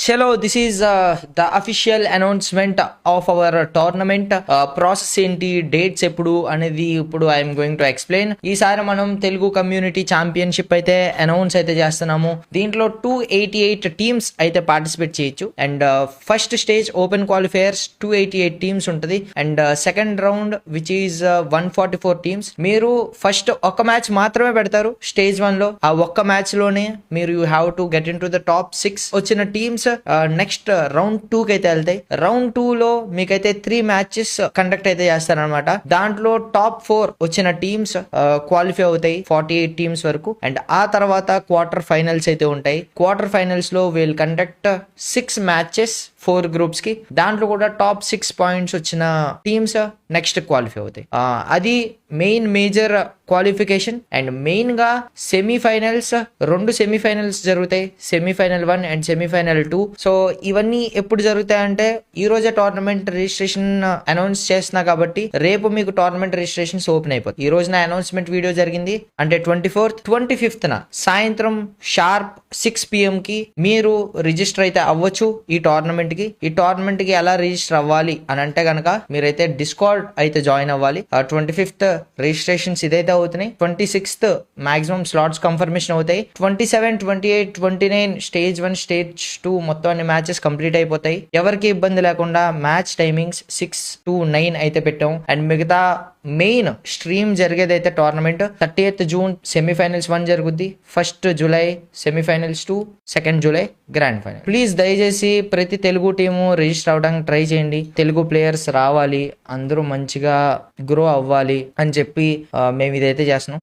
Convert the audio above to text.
చలో this is the official announcement of our tournament. Process ఏంటి, dates ఎప్పుడు అనేది ఇప్పుడు ఐఎమ్ గోయింగ్ టు ఎక్స్ప్లెయిన్. ఈసారి మనం తెలుగు కమ్యూనిటీ ఛాంపియన్షిప్ అయితే అనౌన్స్ అయితే చేస్తున్నాము. దీంట్లో 288 టీమ్స్ అయితే పార్టిసిపేట్ చేయొచ్చు. And first stage open qualifiers 288 teams ఉంటుంది. And second round which is 144 teams. మీరు ఫస్ట్ ఒక మ్యాచ్ మాత్రమే పెడతారు స్టేజ్ 1 లో. ఆ ఒక్క మ్యాచ్ లోనే మీరు you have to get in to the top 6 వచ్చిన టీమ్స్ నెక్స్ట్ రౌండ్ 2 కి అయితే వెళ్తాయి. రౌండ్ 2 లో మీకైతే 3 మ్యాచెస్ కండక్ట్ అయితే చేస్తారనమాట. దాంట్లో టాప్ 4 వచ్చిన టీమ్స్ క్వాలిఫై అవుతాయి 48 టీమ్స్ వరకు. అండ్ ఆ తర్వాత క్వార్టర్ ఫైనల్స్ అయితే ఉంటాయి. క్వార్టర్ ఫైనల్స్ లో వీల్ కండక్ట్ 6 మ్యాచెస్ 4 గ్రూప్స్ కి. దాంట్లో కూడా టాప్ 6 పాయింట్స్ వచ్చిన టీమ్స్ నెక్స్ట్ క్వాలిఫై అవుతాయి. అది main major qualification. And main గా సెమీఫైనల్స్ 2 సెమీఫైనల్స్ జరుగుతాయి, సెమీఫైనల్ 1 అండ్ సెమీఫైనల్ 2. సో ఇవన్నీ ఎప్పుడు జరుగుతాయి అంటే ఈ రోజే టోర్నమెంట్ రిజిస్ట్రేషన్ అనౌన్స్ చేస్తున్నా కాబట్టి రేపు మీకు టోర్నమెంట్ రిజిస్ట్రేషన్స్ ఓపెన్ అయిపోతాయి. ఈ రోజున అనౌన్స్మెంట్ వీడియో జరిగింది అంటే 24th 25th సాయంత్రం షార్ప్ 6 PM కి మీరు రిజిస్టర్ అయితే అవ్వచ్చు ఈ టోర్నమెంట్ కి. ఈ టోర్నమెంట్ కి ఎలా రిజిస్టర్ అవ్వాలి అని అంటే గనక మీరైతే డిస్కార్డ్ అయితే జాయిన్ అవ్వాలి. 25th రిజిస్ట్రేషన్స్ ఇదైతే అవుతున్నాయి. 26th మాక్సిమం స్లాట్స్ కన్ఫర్మేషన్ అవుతాయి. 27, 28, 29 స్టేజ్ 1 స్టేజ్ 2 మొత్తం అన్ని మ్యాచెస్ కంప్లీట్ అయిపోతాయి. ఎవరికి ఇబ్బంది లేకుండా మ్యాచ్ టైమింగ్స్ 6 to 9 అయితే పెట్టాం. అండ్ మిగతా మెయిన్ స్ట్రీమ్ జరిగేది అయితే టోర్నమెంట్ 30th June సెమీఫైనల్స్ 1 జరుగుద్ది, 1st July semifinals 2, 2nd July grand final. Please దయచేసి ప్రతి తెలుగు టీము రిజిస్టర్ అవడానికి ట్రై చేయండి. తెలుగు ప్లేయర్స్ రావాలి, అందరూ మంచిగా గ్రో అవ్వాలి అని చెప్పి మేము ఇదైతే చేస్తున్నాం.